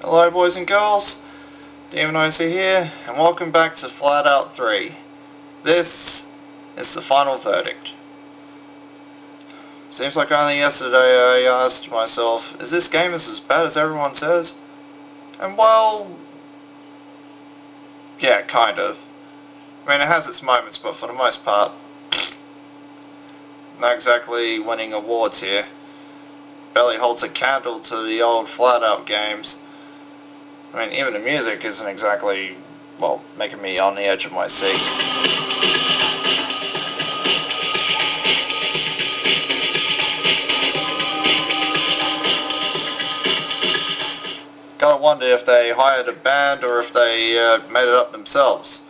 Hello boys and girls, Demonizer here, and welcome back to Flatout 3. This is the final verdict. Seems like only yesterday I asked myself, is this game as bad as everyone says? And well, yeah, kind of. I mean, it has its moments, but for the most part, not exactly winning awards here. Barely holds a candle to the old Flatout games. I mean, even the music isn't exactly, well, making me on the edge of my seat. Gotta wonder if they hired a band or if they made it up themselves.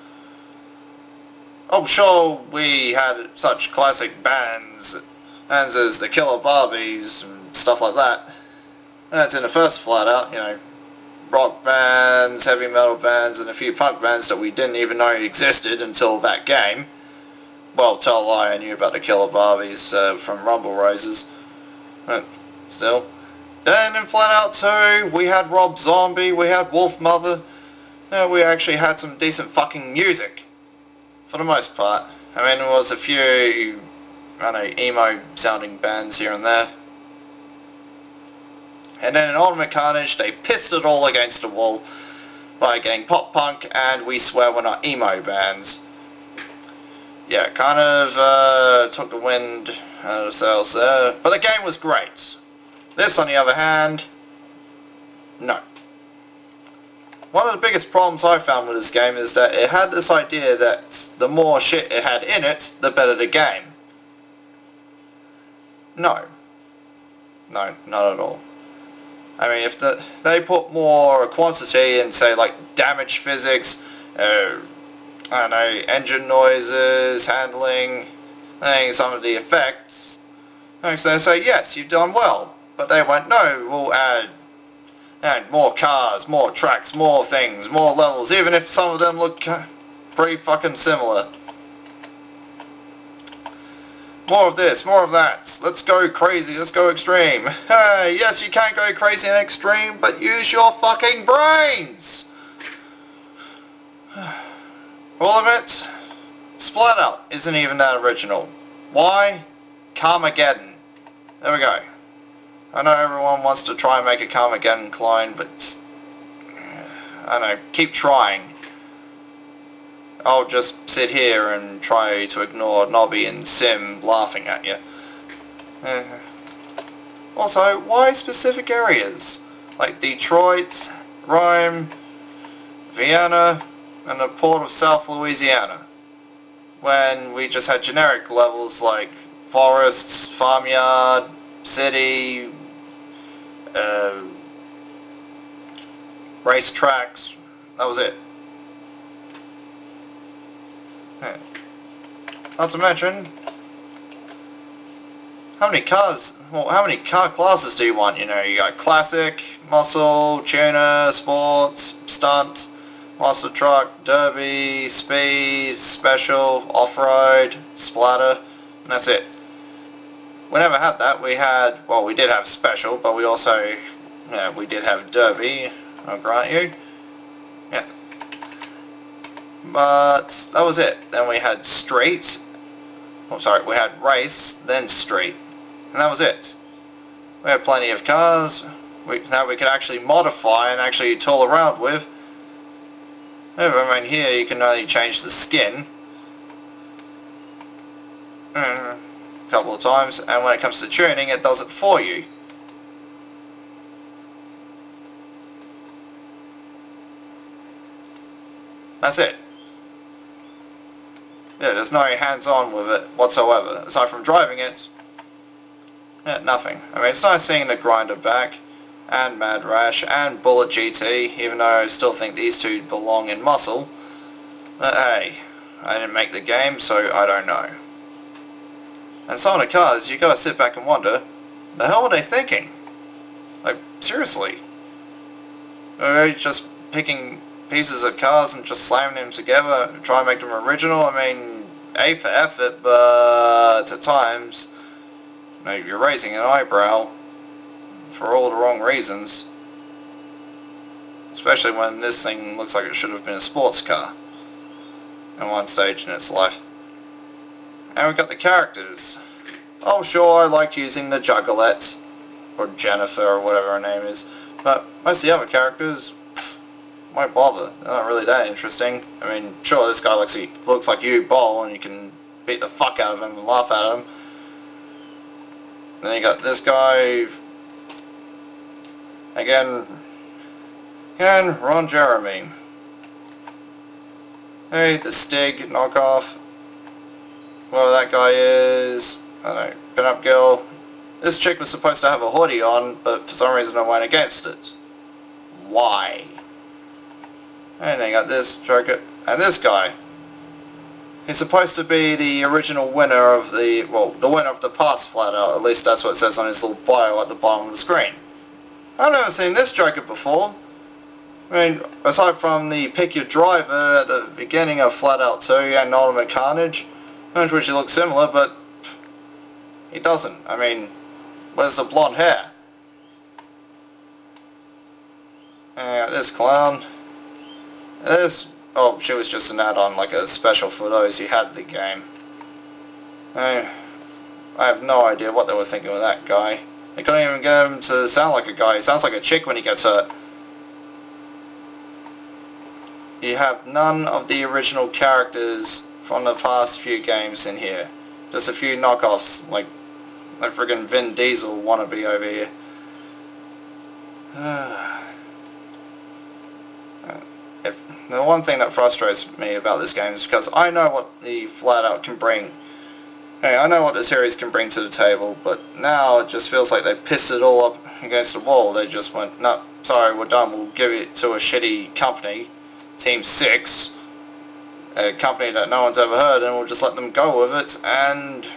Oh, sure, we had such classic bands as the Killer Barbies and stuff like that. That's in the first Flatout, you know. Rock bands, heavy metal bands, and a few punk bands that we didn't even know existed until that game. Well, tell a lie, I knew about the Killer Barbies from Rumble Roses. But still. Then in Flatout 2, we had Rob Zombie, we had Wolf Mother. We actually had some decent fucking music. For the most part. I mean, there was a few, I don't know, emo sounding bands here and there. And then in Ultimate Carnage, they pissed it all against the wall by getting pop punk and we swear we're not emo bands. Yeah, kind of took the wind out of the sails there. But the game was great. This, on the other hand, no. One of the biggest problems I found with this game is that it had this idea that the more shit it had in it, the better the game. No. No, not at all. I mean, if they put more quantity in, say, like, damage physics, I don't know, engine noises, handling, some of the effects, they say, yes, you've done well. But they went, no, we'll add more cars, more tracks, more things, more levels, even if some of them look pretty fucking similar. More of this, more of that. Let's go crazy, let's go extreme. Hey, yes, you can go crazy and extreme, but use your fucking brains! All of it, Splatout isn't even that original. Why? Carmageddon. There we go. I know everyone wants to try and make a Carmageddon clone, but I don't know, keep trying. I'll just sit here and try to ignore Nobby and Sim laughing at you. Also, why specific areas? Like Detroit, Rome, Vienna, and the port of South Louisiana. When we just had generic levels like forests, farmyard, city, racetracks. That was it. Not to mention, how many car classes do you want? You know, you got classic, muscle, tuner, sports, stunt, monster truck, derby, speed, special, off-road, splatter, and that's it. We never had that. We had, well, we did have special, but we also, we did have derby, I'll grant you. Yeah. But that was it. Then we had street. Oh, sorry, we had race, then street. And that was it. We had plenty of cars. Now we could actually modify and actually tool around with. I mean, here you can only change the skin a couple of times, and when it comes to tuning, it does it for you. That's it. Yeah, there's no hands-on with it whatsoever. Aside from driving it, yeah, nothing. I mean, it's nice seeing the Grinder back, and Mad Rash, and Bullet GT, even though I still think these two belong in Muscle. But hey, I didn't make the game, so I don't know. And some of the cars, you gotta sit back and wonder, the hell are they thinking? Like, seriously. Are they just picking pieces of cars and just slamming them together and try and make them original? I mean, A for effort, but at times, you're raising an eyebrow for all the wrong reasons. Especially when this thing looks like it should have been a sports car at one stage in its life. And we've got the characters. Oh sure, I liked using the Juggalette, or Jennifer, or whatever her name is, but most of the other characters, won't bother. They're not really that interesting. I mean, sure, this guy looks like you bowl, and you can beat the fuck out of him and laugh at him. Then you got this guy, again, Ron Jeremy. Hey, the Stig knockoff. Whoever that guy is, I don't know, pin-up girl. This chick was supposed to have a hoodie on, but for some reason I went against it. Why? And then you got this Joker, and this guy. He's supposed to be the original winner of the winner of the past Flatout, at least that's what it says on his little bio at the bottom of the screen. I've never seen this Joker before. I mean, aside from the pick your driver at the beginning of Flatout 2 and Ultimate Carnage, which he looks similar, but he doesn't. I mean, where's the blonde hair? And this clown. This, oh, she was just an add-on, like a special for those who had the game. I have no idea what they were thinking with that guy. They couldn't even get him to sound like a guy. He sounds like a chick when he gets hurt. You have none of the original characters from the past few games in here. Just a few knockoffs, like friggin' Vin Diesel wannabe over here. The one thing that frustrates me about this game is because I know what the Flatout can bring. Hey, I know what the series can bring to the table, but now it just feels like they pissed it all up against the wall. They just went, no, sorry, we're done. We'll give it to a shitty company, Team 6, a company that no one's ever heard, and we'll just let them go with it and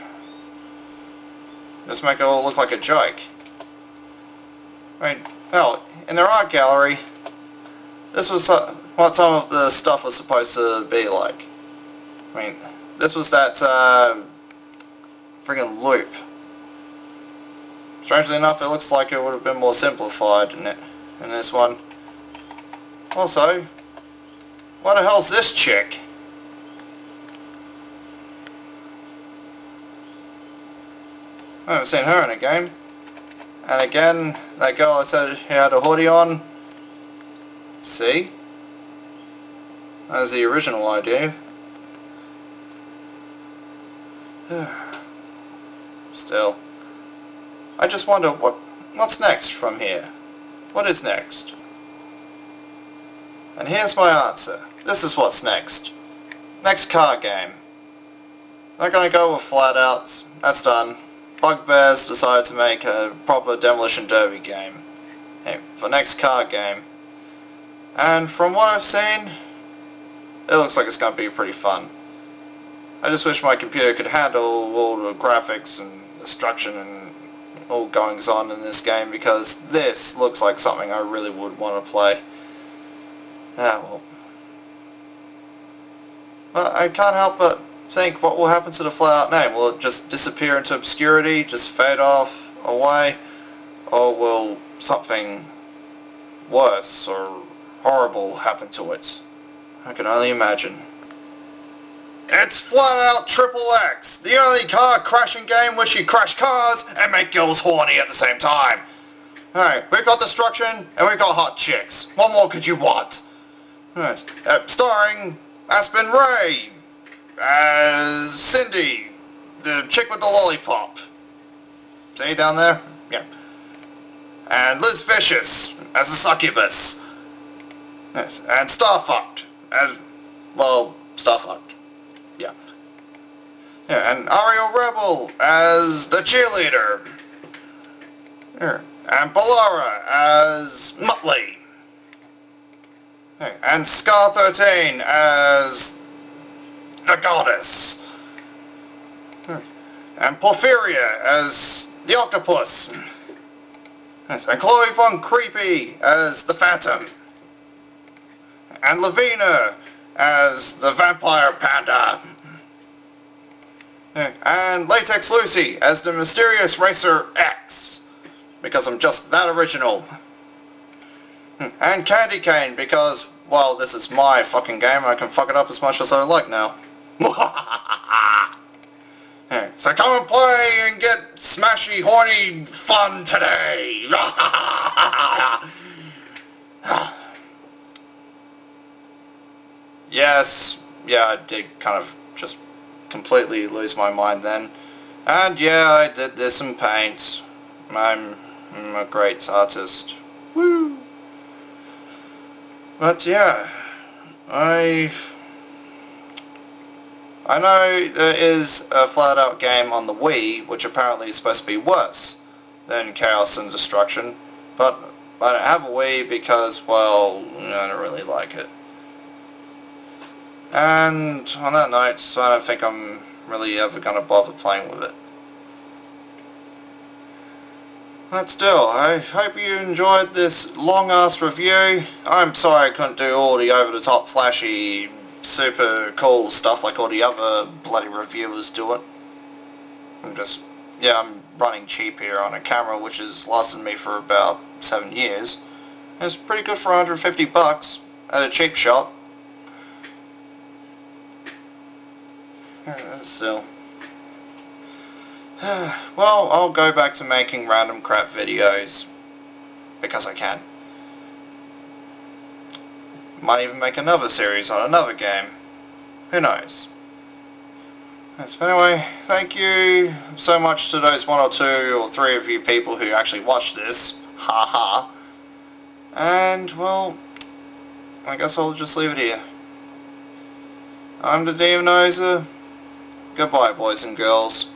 just make it all look like a joke. I mean, hell, in their art gallery, this was what some of the stuff was supposed to be like. I mean, this was that friggin' loop. Strangely enough, it looks like it would have been more simplified in this one. Also, what the hell's this chick? I haven't seen her in a game. And again, that girl I said she had a hoodie on. See? That's the original idea. Still. I just wonder what's next from here. What is next? And here's my answer. This is what's next. Next car game. They're gonna go with Flatout. That's done. Bugbears decided to make a proper Demolition Derby game. Hey, for next car game. And from what I've seen, it looks like it's going to be pretty fun. I just wish my computer could handle all the graphics and destruction and all goings on in this game, because this looks like something I really would want to play. Ah, well. But I can't help but think, what will happen to the Flatout name? Will it just disappear into obscurity, just fade off, away? Or will something worse or horrible happen to it? I can only imagine. It's Flatout Triple X, the only car crashing game where you crash cars and make girls horny at the same time. Alright, we've got destruction and we've got hot chicks. What more could you want? Alright, starring Aspen Ray as Cindy, the chick with the lollipop. See down there? Yeah. And Liz Vicious as the succubus. Yes. And Starfucked as, well, Starfucked. Yeah. Yeah. And Ariel Rebel as the cheerleader. Here. And Balara as Muttley. And Scar 13 as the goddess. And Porphyria as the octopus. Yes. And Chloe Von Creepy as the Phantom. And Lavina as the vampire panda. And Latex Lucy as the mysterious racer X. Because I'm just that original. And candy cane, because, well, this is my fucking game, I can fuck it up as much as I like now. So come and play and get smashy, horny fun today! Yes, yeah, I did kind of just completely lose my mind then. And yeah, I did this in paint. I'm a great artist. Woo! But yeah, I know there is a Flatout game on the Wii, which apparently is supposed to be worse than Chaos and Destruction, but I don't have a Wii because, well, I don't really like it. And on that note, I don't think I'm really ever going to bother playing with it. But still, I hope you enjoyed this long-ass review. I'm sorry I couldn't do all the over-the-top flashy, super cool stuff like all the other bloody reviewers do it. I'm running cheap here on a camera which has lasted me for about 7 years. It's pretty good for 150 bucks at a cheap shop. Still. Well, I'll go back to making random crap videos. Because I can. Might even make another series on another game. Who knows? Yes, but anyway, thank you so much to those 1 or 2 or 3 of you people who actually watched this. Haha. And, well, I guess I'll just leave it here. I'm the Demonizer. Goodbye, boys and girls.